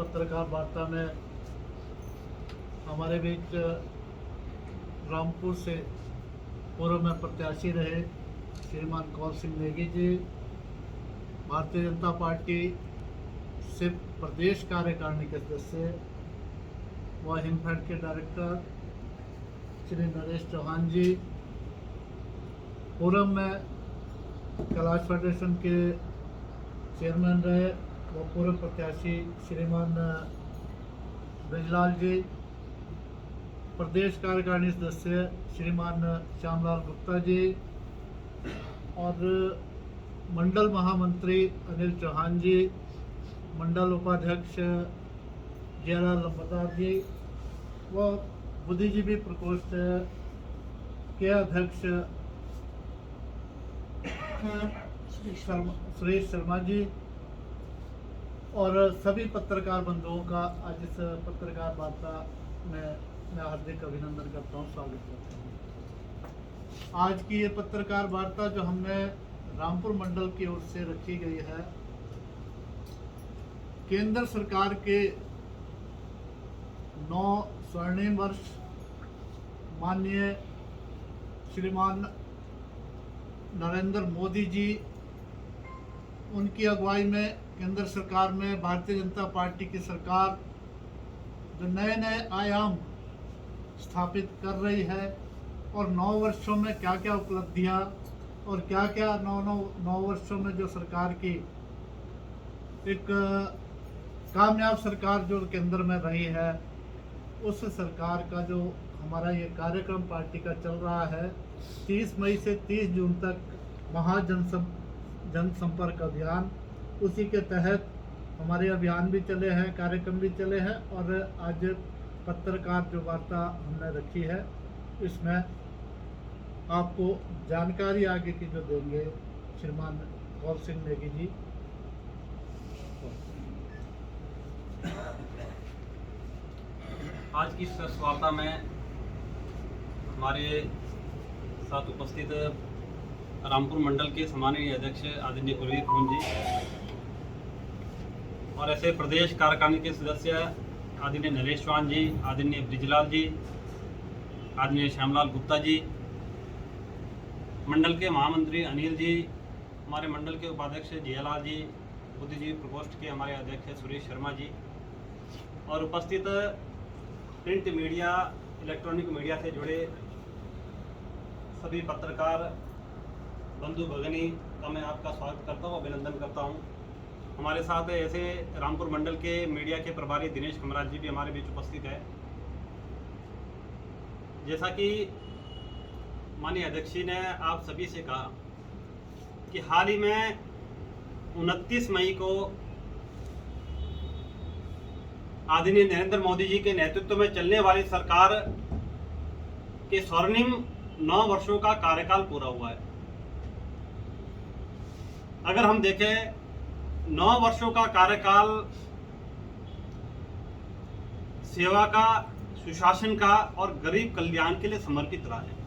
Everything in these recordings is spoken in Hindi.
पत्रकार वार्ता में हमारे बीच रामपुर से पूर्व में प्रत्याशी रहे श्रीमान कौल सिंह नेगी जी, भारतीय जनता पार्टी सिर्फ प्रदेश कार्यकारिणी के सदस्य व हिमफेड के डायरेक्टर श्री नरेश चौहान जी, पूर्व में कैलाश फेडरेशन के चेयरमैन रहे व पूर्व प्रत्याशी श्रीमान ब्रिजलाल जी, प्रदेश कार्यकारिणी सदस्य श्रीमान श्यामलाल गुप्ता जी और मंडल महामंत्री अनिल चौहान जी, मंडल उपाध्यक्ष जयलाल लंबरदार जी व बुद्धिजीवी प्रकोष्ठ के अध्यक्ष सुरेश शर्मा जी और सभी पत्रकार बंधुओं का आज इस पत्रकार वार्ता में मैं हार्दिक अभिनंदन करता हूं, स्वागत करता हूं। आज की ये पत्रकार वार्ता जो हमने रामपुर मंडल की ओर से रखी गई है, केंद्र सरकार के 9 स्वर्णिम वर्ष माननीय श्रीमान नरेंद्र मोदी जी, उनकी अगुवाई में केंद्र सरकार में भारतीय जनता पार्टी की सरकार जो नए नए आयाम स्थापित कर रही है और 9 वर्षों में क्या क्या उपलब्धियां और क्या क्या 9 वर्षों में जो सरकार की एक कामयाब सरकार जो केंद्र में रही है, उस सरकार का जो हमारा ये कार्यक्रम पार्टी का चल रहा है 30 मई से 30 जून तक जनसंपर्क अभियान, उसी के तहत हमारे अभियान भी चले हैं, कार्यक्रम भी चले हैं और आज पत्रकार जो वार्ता हमने रखी है इसमें आपको जानकारी आगे की जो देंगे श्रीमान कौल सिंह नेगी जी। आज की प्रेस वार्ता में हमारे साथ उपस्थित रामपुर मंडल के सम्माननीय अध्यक्ष आदरणीय कुलवीर खून जी और ऐसे प्रदेश कार्यकारिणी के सदस्य आदरणीय नरेश चौहान जी, आदरणीय ब्रिजलाल जी, आदरणीय श्यामलाल गुप्ता जी, मंडल के महामंत्री अनिल जी, हमारे मंडल के उपाध्यक्ष जयलाल जी, बुद्धिजीवी प्रकोष्ठ के हमारे अध्यक्ष सुरेश शर्मा जी और उपस्थित प्रिंट मीडिया, इलेक्ट्रॉनिक मीडिया से जुड़े सभी पत्रकार बंधु भगिनी का मैं आपका स्वागत करता हूँ, अभिनंदन करता हूँ। हमारे साथ ऐसे रामपुर मंडल के मीडिया के प्रभारी दिनेश खमराज जी भी हमारे बीच उपस्थित है। जैसा कि माननीय अध्यक्ष जी ने आप सभी से कहा कि हाल ही में 29 मई को आदरणीय नरेंद्र मोदी जी के नेतृत्व में चलने वाली सरकार के स्वर्णिम 9 वर्षों का कार्यकाल पूरा हुआ है। अगर हम देखें 9 वर्षों का कार्यकाल सेवा का, सुशासन का और गरीब कल्याण के लिए समर्पित रहा है।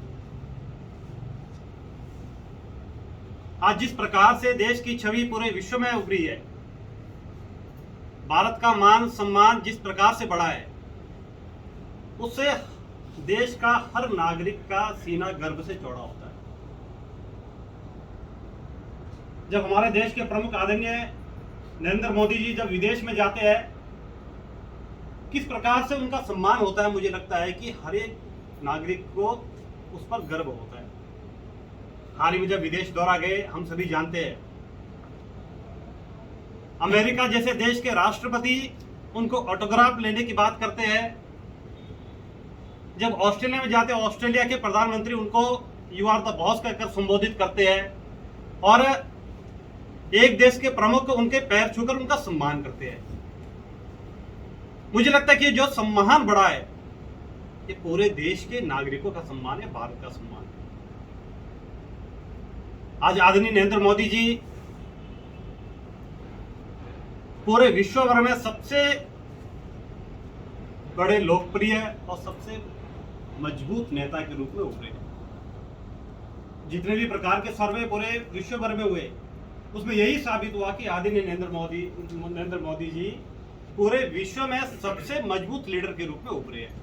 आज जिस प्रकार से देश की छवि पूरे विश्व में उभरी है, भारत का मान सम्मान जिस प्रकार से बढ़ा है, उससे देश का हर नागरिक का सीना गर्व से चौड़ा होता है। जब हमारे देश के प्रमुख आदरणीय नरेंद्र मोदी जी जब विदेश में जाते हैं, किस प्रकार से उनका सम्मान होता है, मुझे लगता है कि हर एक नागरिक को उस पर गर्व होता है। हाल ही में जब विदेश दौरा गए, हम सभी जानते हैं, अमेरिका जैसे देश के राष्ट्रपति उनको ऑटोग्राफ लेने की बात करते हैं। जब ऑस्ट्रेलिया में जाते हैं, ऑस्ट्रेलिया के प्रधानमंत्री उनको यू आर द बॉस कहकर संबोधित करते हैं और एक देश के प्रमुख उनके पैर छूकर उनका सम्मान करते हैं। मुझे लगता है कि जो सम्मान बढ़ा है, ये पूरे देश के नागरिकों का सम्मान है, भारत का सम्मान है। आज आदरणीय नरेंद्र मोदी जी पूरे विश्व भर में सबसे बड़े लोकप्रिय और सबसे मजबूत नेता के रूप में उभरे। जितने भी प्रकार के सर्वे पूरे विश्व भर में हुए, उसमें यही साबित हुआ कि आदरणीय नरेंद्र मोदी जी पूरे विश्व में सबसे मजबूत लीडर के रूप में उभरे हैं।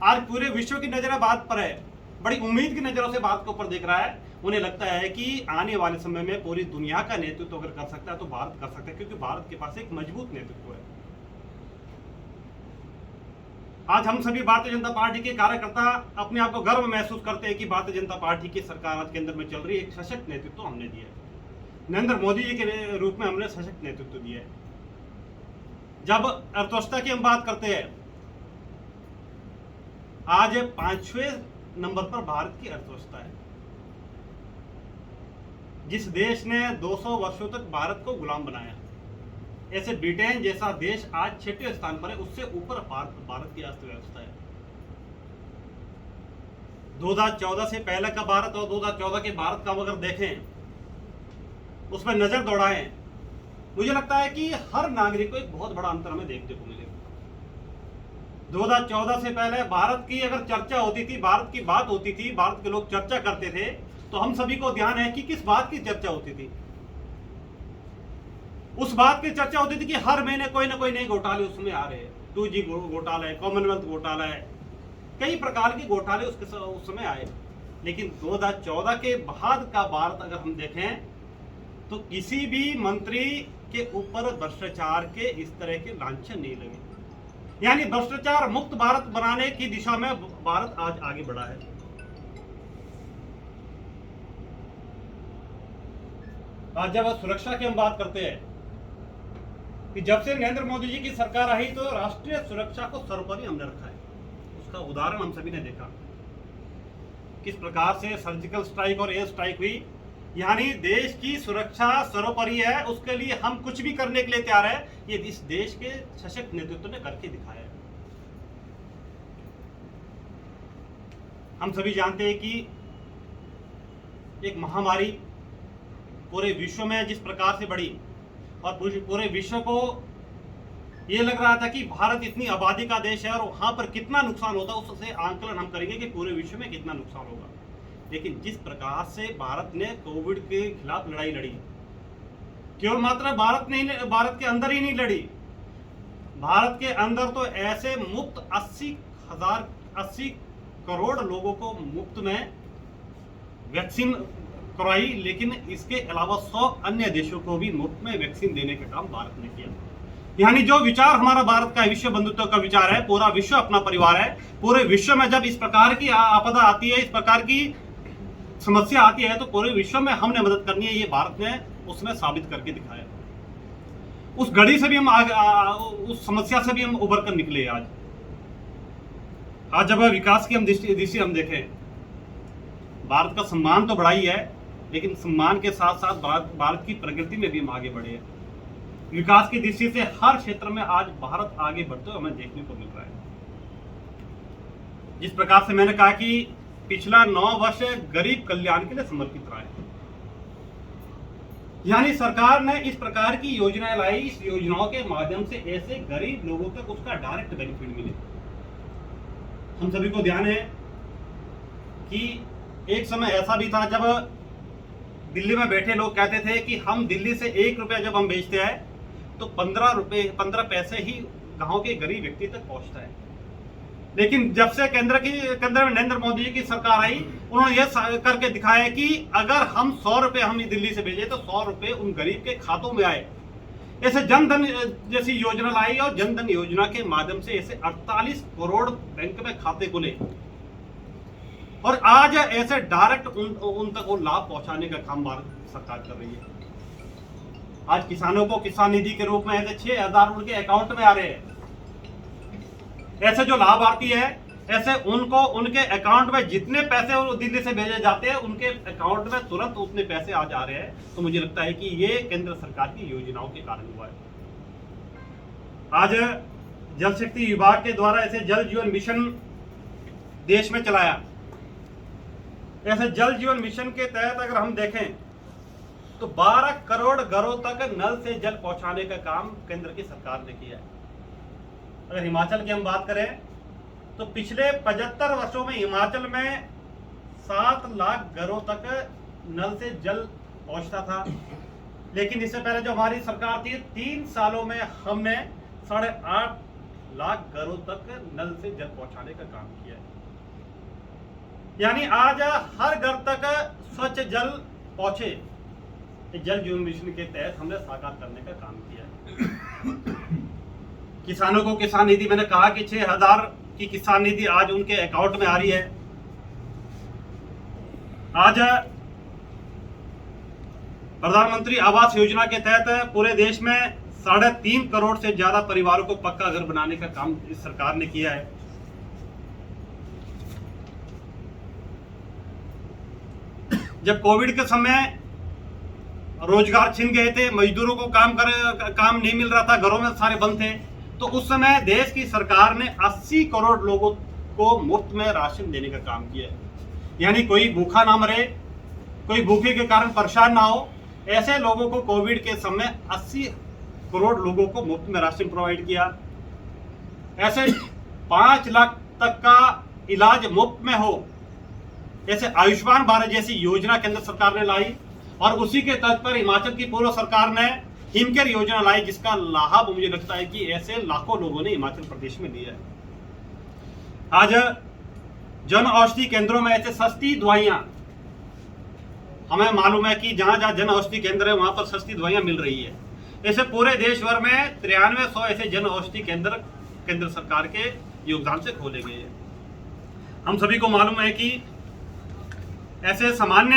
आज पूरे विश्व की नजर बात पर है, बड़ी उम्मीद की नजरों से बात के ऊपर देख रहा है। उन्हें लगता है कि आने वाले समय में पूरी दुनिया का नेतृत्व अगर कर सकता है तो भारत कर सकता है, क्योंकि भारत के पास एक मजबूत नेतृत्व है। आज हम सभी भारतीय जनता पार्टी के कार्यकर्ता अपने आप को गर्व महसूस करते हैं कि भारतीय जनता पार्टी की सरकार आज केंद्र में चल रही है। एक सशक्त नेतृत्व हमने दिया है, नरेंद्र मोदी जी के रूप में हमने सशक्त नेतृत्व दिया है। जब अर्थव्यवस्था की हम बात करते हैं, आज 5वें नंबर पर भारत की अर्थव्यवस्था है। जिस देश ने 200 वर्षों तक भारत को गुलाम बनाया, ऐसे ब्रिटेन जैसा देश आज 6वें स्थान पर है, उससे ऊपर भारत की अर्थव्यवस्था है। 2014 से पहले का भारत और 2014 के भारत का अगर देखें, उसमें नजर दौड़ाएं, मुझे लगता है कि हर नागरिक को एक बहुत बड़ा अंतर हमें देखने को मिलेगा। 2014 से पहले भारत की अगर चर्चा होती थी, भारत की बात होती थी, भारत के लोग चर्चा करते थे, तो हम सभी को ध्यान है कि किस बात की चर्चा होती थी। उस बात की चर्चा होती थी कि हर महीने कोई ना कोई नए घोटाले उसमें आ रहे हैं। 2G घोटाला है, कॉमनवेल्थ घोटाला है, कई प्रकार के घोटाले उस समय आए। लेकिन 2014 के बाद का भारत अगर हम देखें तो किसी भी मंत्री के ऊपर भ्रष्टाचार के इस तरह के लांछन नहीं लगे। यानी भ्रष्टाचार मुक्त भारत बनाने की दिशा में भारत आज आगे बढ़ा है। आज जब सुरक्षा की हम बात करते हैं कि जब से नरेंद्र मोदी जी की सरकार आई तो राष्ट्रीय सुरक्षा को सर्वोपरि हमने रखा है। उसका उदाहरण हम सभी ने देखा, किस प्रकार से सर्जिकल स्ट्राइक और एयर स्ट्राइक हुई। यानी देश की सुरक्षा सर्वोपरि है, उसके लिए हम कुछ भी करने के लिए तैयार है। ये इस देश के सशक्त नेतृत्व ने करके दिखाया है। हम सभी जानते हैं कि एक महामारी पूरे विश्व में जिस प्रकार से बढ़ी और पूरे विश्व को ये लग रहा था कि भारत इतनी आबादी का देश है और वहां पर कितना नुकसान होता, उससे आंकलन हम करेंगे कि पूरे विश्व में कितना नुकसान होगा। लेकिन जिस प्रकार से भारत ने कोविड के खिलाफ लड़ाई लड़ी, केवल मात्र भारत के अंदर ही नहीं लड़ी, भारत के अंदर तो ऐसे मुफ्त 80 करोड़ लोगों को मुफ्त में वैक्सीन करवाई। लेकिन इसके अलावा 100 अन्य देशों को भी मुफ्त में वैक्सीन देने का काम भारत ने किया। यानी जो विचार हमारा भारत का विश्व बंधुत्व का विचार है, पूरा विश्व अपना परिवार है। पूरे विश्व में जब इस प्रकार की आपदा आती है, इस प्रकार की समस्या आती है, तो पूरे विश्व में हमने मदद करनी है। ये भारत ने उसमें साबित करके दिखाया। उस घड़ी से भी हम उस समस्या से भी हम उभर कर निकले। आज जब विकास की हम दृष्टि हम देखें, भारत का सम्मान तो बढ़ा ही है, लेकिन सम्मान के साथ साथ भारत की प्रगति में भी हम आगे बढ़े हैं। विकास की दृष्टि से हर क्षेत्र में आज भारत आगे बढ़ते हुए हमें देखने को मिल रहा है। जिस प्रकार से मैंने कहा कि पिछला 9 वर्ष गरीब कल्याण के लिए समर्पित रहा है। यानी सरकार ने इस प्रकार की योजनाएं लाई, इस योजनाओं के माध्यम से ऐसे गरीब लोगों तक उसका डायरेक्ट बेनिफिट मिले। हम सभी को ध्यान है कि एक समय ऐसा भी था जब दिल्ली में बैठे लोग कहते थे कि हम दिल्ली से 1 रुपया जब हम बेचते हैं तो 15 पैसे ही गांव के गरीब व्यक्ति तक पहुंचता है। लेकिन जब से केंद्र में नरेंद्र मोदी जी की सरकार आई, उन्होंने यह करके दिखाया कि अगर हम 100 रुपये हम दिल्ली से भेजे तो 100 रुपये उन गरीब के खातों में आए। ऐसे जनधन जैसी योजना लाई और जनधन योजना के माध्यम से ऐसे 48 करोड़ बैंक में खाते खुले और आज ऐसे डायरेक्ट उन तक वो लाभ पहुंचाने का काम भारत सरकार कर रही है। आज किसानों को किसान निधि के रूप में ऐसे 6,000 उनके अकाउंट में आ रहे हैं। ऐसे जो लाभार्थी है, ऐसे उनको उनके अकाउंट में जितने पैसे वो दिल्ली से भेजे जाते हैं, उनके अकाउंट में तुरंत उतने पैसे आज आ रहे हैं। तो मुझे लगता है कि ये केंद्र सरकार की योजनाओं के कारण हुआ है। आज जल शक्ति विभाग के द्वारा ऐसे जल जीवन मिशन देश में चलाया। ऐसे जल जीवन मिशन के तहत अगर हम देखें तो 12 करोड़ घरों तक नल से जल पहुंचाने का काम केंद्र की सरकार ने किया है। अगर हिमाचल की हम बात करें तो पिछले 75 वर्षों में हिमाचल में 7 लाख घरों तक नल से जल पहुंचता था। लेकिन इससे पहले जो हमारी सरकार थी 3 सालों में हमने 8.5 लाख घरों तक नल से जल पहुंचाने का काम किया है। यानी आज हर घर तक स्वच्छ जल पहुंचे, जल जीवन मिशन के तहत हमने साकार करने का काम किया है। किसानों को किसान निधि, मैंने कहा कि 6,000 की किसान निधि आज उनके अकाउंट में आ रही है। आज प्रधानमंत्री आवास योजना के तहत पूरे देश में 3.5 करोड़ से ज्यादा परिवारों को पक्का घर बनाने का काम इस सरकार ने किया है। जब कोविड के समय रोजगार छिन गए थे, मजदूरों को काम नहीं मिल रहा था, घरों में सारे बंद थे, तो उस समय देश की सरकार ने 80 करोड़ लोगों को मुफ्त में राशन देने का काम किया है। यानी कोई भूखा ना मरे, कोई भूखे के कारण परेशान ना हो, ऐसे लोगों को कोविड के समय 80 करोड़ लोगों को मुफ्त में राशन प्रोवाइड किया। ऐसे 5 लाख तक का इलाज मुफ्त में हो, ऐसे आयुष्मान भारत जैसी योजना केंद्र सरकार ने लाई, और उसी के तर्ज पर हिमाचल की पूर्व सरकार ने हिमकेयर योजना लाई, जिसका लाभ मुझे लगता है कि ऐसे लाखों लोगों ने हिमाचल प्रदेश में लिया है। आज जन औषधि केंद्रों में ऐसे सस्ती दवाइयां, हमें मालूम है कि जहां जहां जन औषधि केंद्र है वहां पर सस्ती दवाइयां मिल रही है। ऐसे पूरे देश भर में 9300 ऐसे जन औषधि केंद्र सरकार के योगदान से खोले गए हैं। हम सभी को मालूम है कि ऐसे सामान्य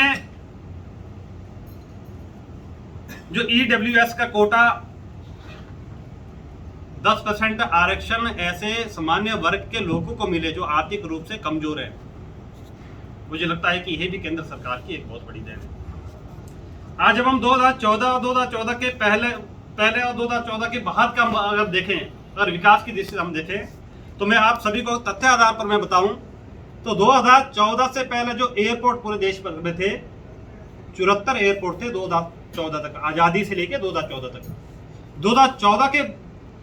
जो EWS का कोटा 10% आरक्षण ऐसे सामान्य वर्ग के लोगों को मिले जो आर्थिक रूप से कमजोर है, मुझे लगता है कि यह भी केंद्र सरकार की एक बहुत बड़ी देन है। आज जब हम 2014 के पहले और 2014 के बाद का अगर देखें, अगर विकास की दृष्टि से हम देखें, तो मैं आप सभी को तथ्य आधार पर मैं बताऊं तो 2014 से पहले जो एयरपोर्ट पूरे देश भर में थे, 74 एयरपोर्ट थे 2014 तक, आजादी से लेके 2014 तक। 2014 के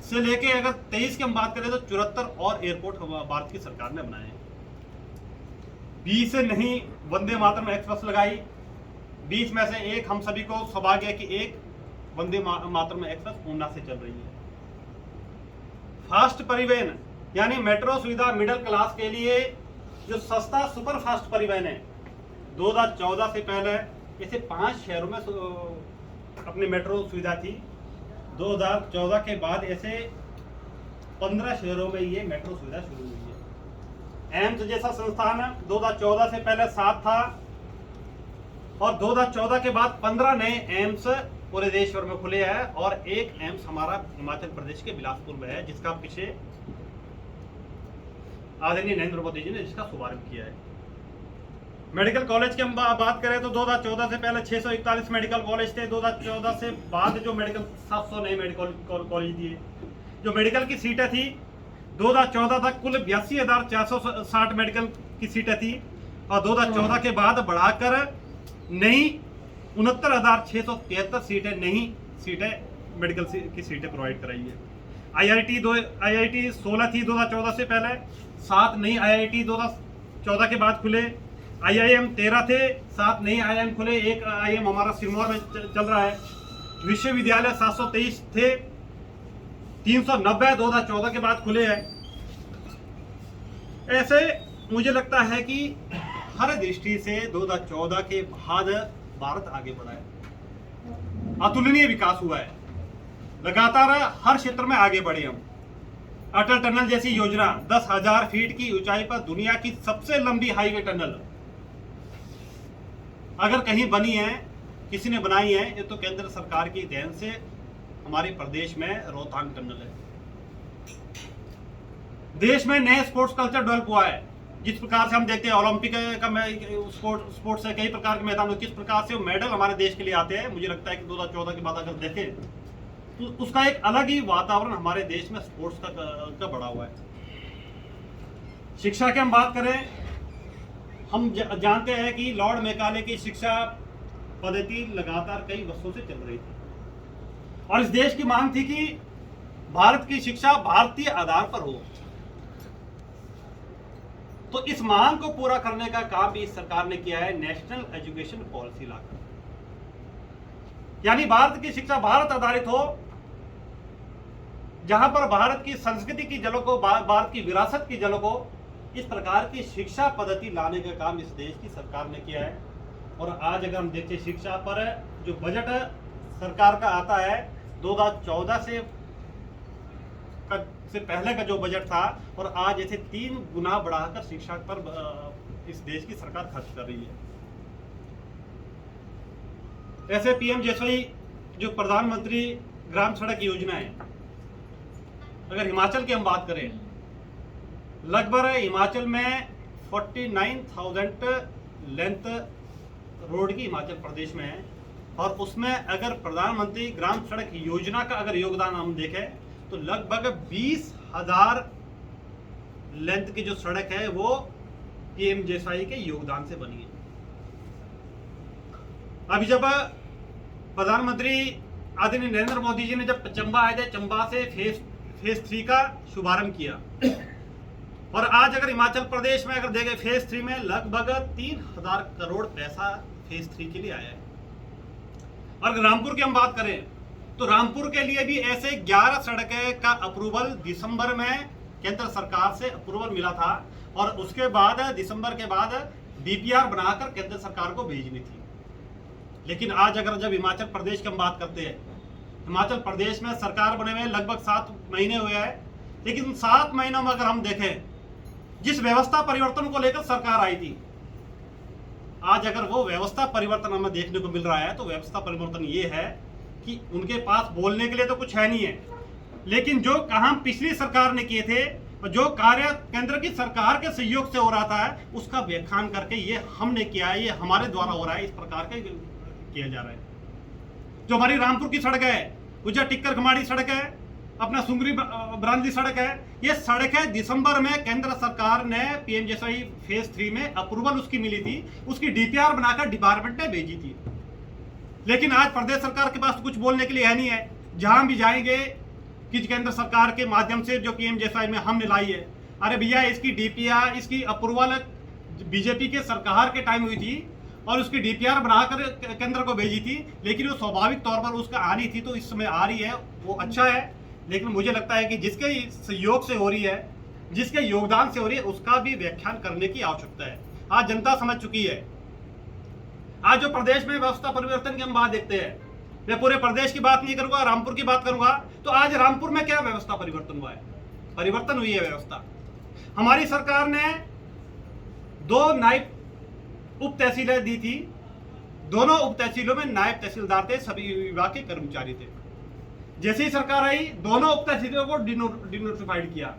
से लेके अगर 23 की हम बात करें तो 74 और एयरपोर्ट भारत की सरकार ने बनाए। 20 से नहीं वंदे मातरम एक्सप्रेस लगाई, 20 में से एक हम सभी को सौभाग्य है कि एक वंदे मातरम एक्सप्रेस ऊना से चल रही है। फास्ट परिवहन यानी मेट्रो सुविधा मिडिल क्लास के लिए जो सस्ता सुपर फास्ट परिवहन है, 2014 से पहले ऐसे 5 शहरों में अपनी मेट्रो सुविधा थी। 2014 के बाद ऐसे 15 शहरों में ये मेट्रो सुविधा शुरू हुई है। एम्स जैसा संस्थान 2014 से पहले 7 था, और 2014 के बाद 15 नए एम्स पूरे देश भर में खुले हैं, और एक एम्स हमारा हिमाचल प्रदेश के बिलासपुर में है, जिसका पीछे आदरणीय नरेंद्र मोदी जी ने जिसका शुभारंभ किया है। मेडिकल कॉलेज की हम बात करें तो 2014 से पहले 641 मेडिकल कॉलेज थे। 2014 से बाद जो मेडिकल 700 नए मेडिकल कॉलेज दिए। जो मेडिकल की सीटें थी 2014 तक कुल 82,460 मेडिकल की सीटें थी, और 2014 के बाद बढ़ाकर नई 69,673 सीटें मेडिकल की सीटें प्रोवाइड कराई है। IIT 16 थी 2014 से पहले, 7 नई IIT 2014 के बाद खुले। IIM 13 थे, 7 नई IIM खुले, एक IIM हमारा सिरमौर में चल रहा है। विश्वविद्यालय 723 थे, 390 2014 के बाद खुले हैं। ऐसे मुझे लगता है कि हर दृष्टि से 2014 के बाद भारत आगे बढ़ा है, अतुलनीय विकास हुआ है, लगातार हर क्षेत्र में आगे बढ़े हम। अटल टनल जैसी योजना 10,000 फीट की ऊंचाई पर दुनिया की सबसे लंबी हाईवे टनल अगर कहीं बनी है, किसी ने बनाई है, ये तो केंद्र सरकार की देन से हमारे प्रदेश में रोहतांग टनल है। देश में नए स्पोर्ट्स कल्चर डेवलप हुआ है। जिस प्रकार से हम देखते हैं ओलंपिक का स्पोर्ट्स है, कई प्रकार के मैदान, किस प्रकार से मेडल हमारे देश के लिए आते हैं, मुझे लगता है कि 2014 के बाद अगर देखें तो उसका एक अलग ही वातावरण हमारे देश में स्पोर्ट्स का बढ़ा हुआ है। शिक्षा की हम बात करें, हम जानते हैं कि लॉर्ड मैकाले की शिक्षा पद्धति लगातार कई वर्षों से चल रही थी, और इस देश की मांग थी कि भारत की शिक्षा भारतीय आधार पर हो। तो इस मांग को पूरा करने का काम भी इस सरकार ने किया है, नेशनल एजुकेशन पॉलिसी लाकर। यानी भारत की शिक्षा भारत आधारित हो, जहां पर भारत की संस्कृति की झलक हो, भारत की विरासत की झलक हो। इस प्रकार की शिक्षा पद्धति लाने का काम इस देश की सरकार ने किया है। और आज अगर हम देखें शिक्षा पर जो बजट सरकार का आता है 2014 से पहले का जो बजट था, और आज ऐसे 3 गुना बढ़ाकर शिक्षा पर इस देश की सरकार खर्च कर रही है। ऐसे पीएम जैसे जो प्रधानमंत्री ग्राम सड़क योजना है, अगर हिमाचल की हम बात करें, लगभग हिमाचल में 49,000 लेंथ रोड की हिमाचल प्रदेश में है। और उसमें अगर प्रधानमंत्री ग्राम सड़क योजना का अगर योगदान हम देखें तो लगभग 20,000 लेंथ की जो सड़क है वो पीएमजीएसवाई के योगदान से बनी है। अभी जब प्रधानमंत्री आदरणीय नरेंद्र मोदी जी ने जब चंबा आए थे, चंबा से फेज 3 का शुभारंभ किया, और आज अगर हिमाचल प्रदेश में अगर देखें फेज 3 में लगभग 3,000 करोड़ पैसा फेज 3 के लिए आया है। और रामपुर की हम बात करें तो रामपुर के लिए भी ऐसे 11 सड़कें का अप्रूवल दिसंबर में केंद्र सरकार से अप्रूवल मिला था, और उसके बाद दिसंबर के बाद डीपीआर बनाकर केंद्र सरकार को भेजनी थी। लेकिन आज अगर जब हिमाचल प्रदेश की हम बात करते हैं, हिमाचल प्रदेश में सरकार बने हुए लगभग 7 महीने हुए हैं, लेकिन 7 महीनों में अगर हम देखें जिस व्यवस्था परिवर्तन को लेकर सरकार आई थी, आज अगर वो व्यवस्था परिवर्तन हमें देखने को मिल रहा है तो व्यवस्था परिवर्तन ये है कि उनके पास बोलने के लिए तो कुछ है नहीं है, लेकिन जो काम पिछली सरकार ने किए थे और जो कार्य केंद्र की सरकार के सहयोग से हो रहा था उसका व्याख्यान करके ये हमने किया है, ये हमारे द्वारा हो रहा है, इस प्रकार के किया जा रहा है। जो हमारी रामपुर की सड़क है, गुज्जर टिक्कर खमाड़ी सड़क है, अपना सुंगरी ब्रांदी सड़क है, ये सड़क है दिसंबर में केंद्र सरकार ने पीएमजीएसवाई फेज 3 में अप्रूवल उसकी मिली थी, उसकी डीपीआर बनाकर डिपार्टमेंट ने भेजी थी। लेकिन आज प्रदेश सरकार के पास कुछ बोलने के लिए है नहीं है। जहां भी जाएंगे कि केंद्र सरकार के माध्यम से जो पीएमजीएसवाई में हमने लाई है, अरे भैया इसकी डीपीआर, इसकी अप्रूवल बीजेपी के सरकार के टाइम हुई थी और उसकी डीपीआर बनाकर केंद्र को भेजी थी, लेकिन वो स्वाभाविक तौर पर उसका आनी थी, तो इस समय आ रही है, वो अच्छा है। लेकिन मुझे लगता है कि जिसके सहयोग से हो रही है, जिसके योगदान से हो रही है, उसका भी व्याख्यान करने की आवश्यकता है। आज जनता समझ चुकी है। आज जो प्रदेश में व्यवस्था परिवर्तन की हम बात देखते हैं, मैं पूरे प्रदेश की बात नहीं करूंगा, रामपुर की बात करूंगा, तो आज रामपुर में क्या व्यवस्था परिवर्तन हुआ है? परिवर्तन हुई है व्यवस्था। हमारी सरकार ने 2 नायब उप तहसीलें दी थी, दोनों उप तहसीलों में नायब तहसीलदार थे, सभी विभाग के कर्मचारी थे। जैसे ही सरकार आई, दोनों उप तहसीलों को डिनोटिफाइड किया।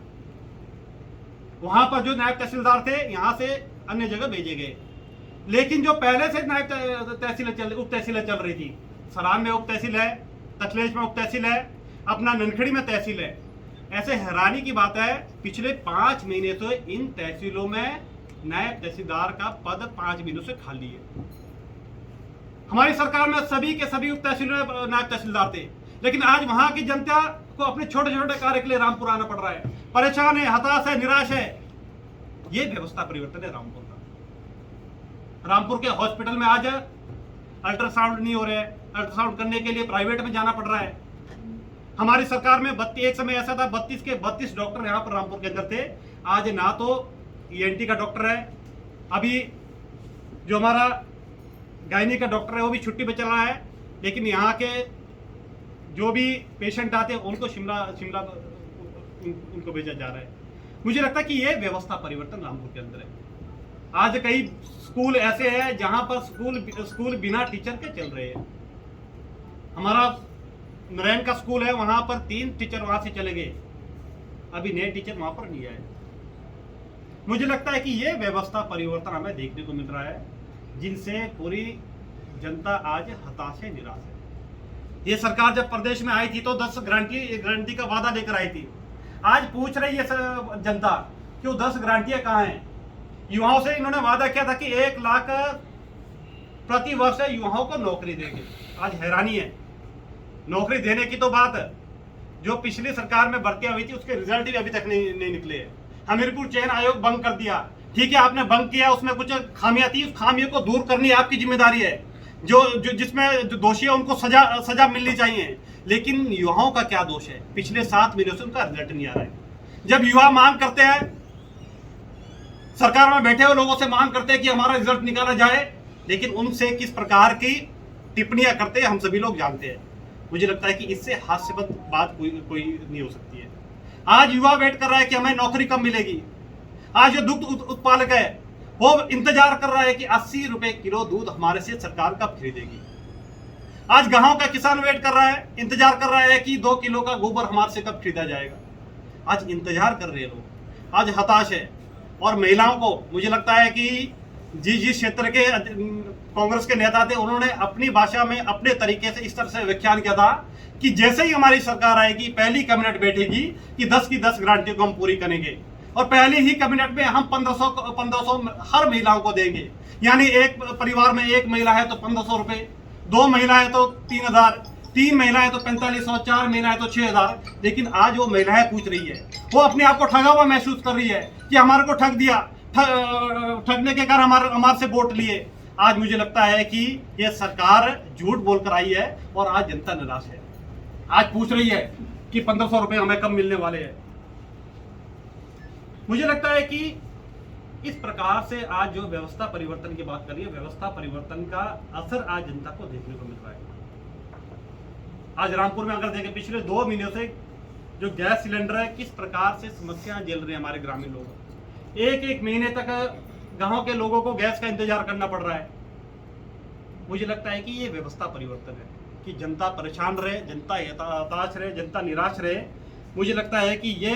वहां पर जो नायब तहसीलदार थे यहां से अन्य जगह भेजे गए। लेकिन जो पहले से नायब उप तहसीलें चल रही थी, सरान में उप तहसील है, तकलेश में उप तहसील है, अपना ननखड़ी में तहसील है। ऐसे हैरानी की बात है, पिछले 5 महीने से इन तहसीलों में नायब तहसीलदार का पद 5 महीनों से खाली है। हमारी सरकार में सभी के सभी उप तहसीलों में नायब तहसीलदार थे, लेकिन आज वहां की जनता को अपने छोटे छोटे कार्य के लिए रामपुर आना पड़ रहा है, परेशान है, हताश है, निराश है। ये व्यवस्था परिवर्तन है रामपुर का। रामपुर के हॉस्पिटल में आज अल्ट्रासाउंड नहीं हो रहे हैं, अल्ट्रासाउंड करने के लिए प्राइवेट में जाना पड़ रहा है। हमारी सरकार में एक समय ऐसा था 32 के 32 डॉक्टर यहाँ पर रामपुर के अंदर थे। आज ना तो ईएनटी का डॉक्टर है, अभी जो हमारा गायनी का डॉक्टर है वो भी छुट्टी पे चला है, लेकिन यहाँ के जो भी पेशेंट आते हैं उनको शिमला उनको भेजा जा रहा है। मुझे लगता है कि ये व्यवस्था परिवर्तन रामपुर के अंदर है। आज कई स्कूल ऐसे हैं जहां पर स्कूल बिना टीचर के चल रहे हैं। हमारा नारायण का स्कूल है, वहां पर 3 टीचर वहां से चले गए, अभी नए टीचर वहां पर नहीं आए। मुझे लगता है कि ये व्यवस्था परिवर्तन हमें देखने को मिल रहा है, जिनसे पूरी जनता आज हताश है, निराश है। ये सरकार जब प्रदेश में आई थी तो 10 गारंटी का वादा लेकर आई थी। आज पूछ रही है जनता कि वो 10 गारंटियां कहाँ हैं? युवाओं से इन्होंने वादा किया था कि 1 लाख प्रति वर्ष युवाओं को नौकरी देंगे। आज हैरानी है, नौकरी देने की तो बात है, जो पिछली सरकार में भर्तियां हुई थी उसके रिजल्ट भी अभी तक नहीं निकले हैं। हमीरपुर चयन आयोग भंग कर दिया, ठीक है, आपने भंग किया, उसमें कुछ खामियां थी, उस खामियों को दूर करनी आपकी जिम्मेदारी है। जिसमें जो दोषी है उनको सजा मिलनी चाहिए, लेकिन युवाओं का क्या दोष है? पिछले 7 महीनों से उनका रिजल्ट नहीं आ रहा है। जब युवा मांग करते हैं, सरकार में बैठे हुए लोगों से मांग करते हैं कि हमारा रिजल्ट निकाला जाए, लेकिन उनसे किस प्रकार की टिप्पणियां करते हैं हम सभी लोग जानते हैं। मुझे लगता है कि इससे हास्यास्पद बात कोई नहीं हो सकती है। आज युवा वेट कर रहा है कि हमें नौकरी कब मिलेगी। आज जो दुग्ध उत्पादक है वो इंतजार कर रहा है कि 80 रुपए किलो दूध हमारे से सरकार कब खरीदेगी। आज गांव का किसान वेट कर रहा है, इंतजार कर रहा है कि 2 किलो का गोबर हमारे से कब खरीदा जाएगा। आज इंतजार कर रहे हैं लोग, आज हताश है। और महिलाओं को मुझे लगता है कि जिस क्षेत्र के कांग्रेस के नेता थे उन्होंने अपनी भाषा में अपने तरीके से इस तरह से व्याख्यान किया था कि जैसे ही हमारी सरकार आएगी, पहली कैबिनेट बैठेगी कि 10 की 10 गारंटी को हम पूरी करेंगे और पहली ही कैबिनेट में हम 1500 हर महिलाओं को देंगे। यानी एक परिवार में एक महिला है तो 1500 रुपए, 2 महिला है तो 3000, 3 महिलाएं तो 4500, 4 महिलाएं तो 6000। लेकिन आज वो महिलाएं पूछ रही है, वो अपने आप को ठगा हुआ महसूस कर रही है कि हमारे को ठग दिया, ठगने के कारण हमारे से वोट लिए। आज मुझे लगता है कि ये सरकार झूठ बोलकर आई है और आज जनता निराश है। आज पूछ रही है कि 1500 रुपए हमें कब मिलने वाले हैं। मुझे लगता है कि इस प्रकार से आज जो व्यवस्था परिवर्तन की बात करिए, व्यवस्था परिवर्तन का असर आज जनता को देखने को मिल रहा है। आज रामपुर में अगर देखें, पिछले 2 महीनों से जो गैस सिलेंडर है किस प्रकार से समस्या झेल रहे हैं हमारे ग्रामीण लोग। एक महीने तक गांव के लोगों को गैस का इंतजार करना पड़ रहा है। मुझे लगता है कि ये व्यवस्था परिवर्तन है कि जनता परेशान रहे, जनता हताश रहे, जनता निराश रहे। मुझे लगता है कि ये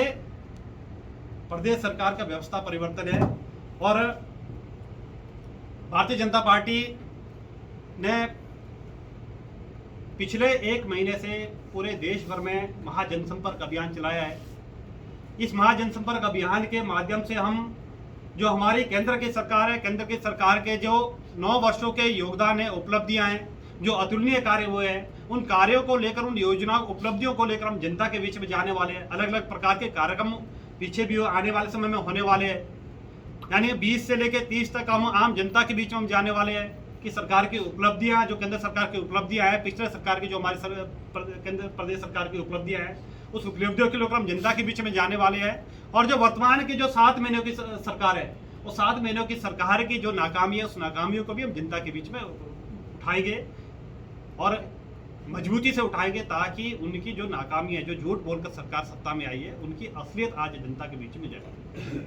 प्रदेश सरकार का व्यवस्था परिवर्तन है। और भारतीय जनता पार्टी ने पिछले 1 महीने से पूरे देश भर में महाजनसंपर्क अभियान चलाया है। इस महाजनसंपर्क अभियान के माध्यम से हम जो हमारी केंद्र की सरकार है, केंद्र की सरकार के जो 9 वर्षों के योगदान है, उपलब्धियां हैं, जो अतुलनीय कार्य हुए हैं, उन कार्यों को लेकर, उन योजनाओं उपलब्धियों को लेकर हम जनता के बीच में जाने वाले हैं। अलग अलग प्रकार के कार्यक्रम पीछे भी आने वाले समय में होने वाले हैं। यानी 20 से लेकर 30 तक हम आम जनता के बीच में हम जाने वाले हैं कि सरकार की उपलब्धियां, जो केंद्र सरकार की उपलब्धियां हैं, पिछले सरकार की जो हमारी केंद्र प्रदेश सरकार की उपलब्धियां हैं, उस उपलब्धियों के लेकर हम जनता के बीच में जाने वाले हैं। और जो वर्तमान की जो 7 महीनों की सरकार है, वो 7 महीनों की सरकार की जो नाकामी है, उस नाकामियों को भी हम जनता के बीच में उठाएंगे और मजबूती से उठाएंगे, ताकि उनकी जो नाकामी है, जो झूठ बोलकर सरकार सत्ता में आई है, उनकी असलियत आज जनता के बीच में जाए।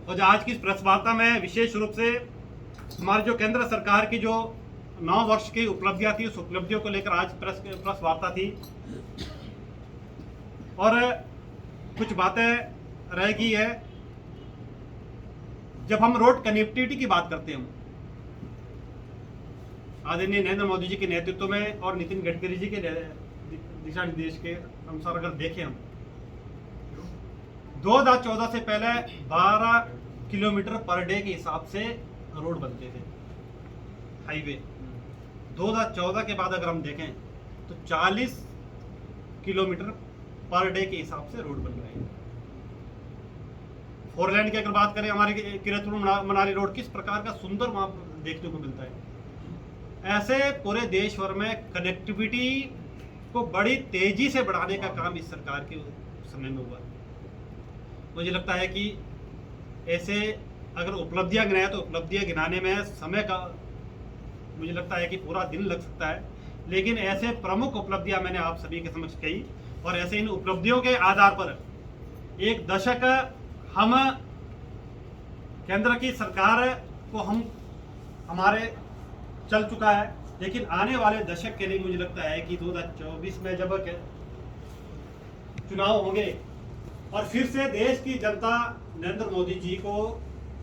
और आज की प्रेस वार्ता में विशेष रूप से हमारी जो केंद्र सरकार की जो 9 वर्ष की उपलब्धियां थी, उस उपलब्धियों को लेकर आज प्रेस वार्ता थी। और कुछ बातें रह गई है। जब हम रोड कनेक्टिविटी की बात करते हैं, आदरणीय नरेंद्र मोदी जी के नेतृत्व में और नितिन गडकरी जी के दिशा निर्देश के अनुसार अगर देखें हम, 2014 से पहले 12 किलोमीटर पर डे के हिसाब से रोड बनते थे, हाईवे। 2014 के बाद अगर हम देखें तो 40 किलोमीटर पर डे के हिसाब से रोड बन रहे हैं। 4 लेन की अगर बात करें, हमारे किरतपुर मनाली रोड किस प्रकार का सुंदर वहां देखने को मिलता है। ऐसे पूरे देश भर में कनेक्टिविटी को बड़ी तेजी से बढ़ाने का काम इस सरकार के समय में हुआ। मुझे लगता है कि ऐसे अगर उपलब्धियां गिनाए तो उपलब्धियां गिनाने में समय का मुझे लगता है कि पूरा दिन लग सकता है, लेकिन ऐसे प्रमुख उपलब्धियां मैंने आप सभी के समक्ष कही। और ऐसे इन उपलब्धियों के आधार पर 1 दशक हम केंद्र की सरकार को हम हमारे चल चुका है, लेकिन आने वाले दशक के लिए मुझे लगता है कि 2024 में जब चुनाव होंगे और फिर से देश की जनता नरेंद्र मोदी जी को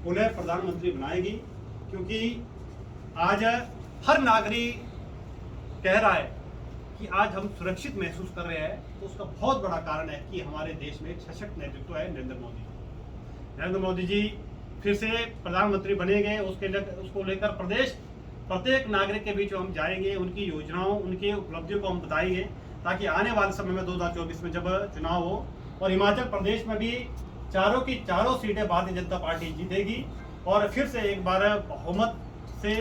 पुनः प्रधानमंत्री बनाएगी, क्योंकि आज हर नागरिक कह रहा है कि आज हम सुरक्षित महसूस कर रहे हैं। तो उसका बहुत बड़ा कारण है कि हमारे देश में एक सशक्त नेतृत्व है नरेंद्र मोदी जी फिर से प्रधानमंत्री बनेंगे। उसको लेकर प्रत्येक नागरिक के बीच हम जाएंगे, उनकी योजनाओं, उनकी उपलब्धियों को हम बताएंगे, ताकि आने वाले समय में 2024 में जब चुनाव हो और हिमाचल प्रदेश में भी चारों की चारों सीटें भारतीय जनता पार्टी जीतेगी और फिर से एक बार बहुमत से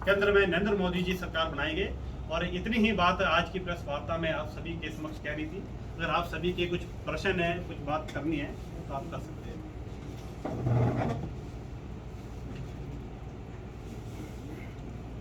केंद्र में नरेंद्र मोदी जी सरकार बनाएंगे। और इतनी ही बात आज की प्रेस वार्ता में आप सभी के समक्ष कह रही थी। अगर आप सभी के कुछ प्रश्न है, कुछ बात करनी है तो आप कर सकते हैं।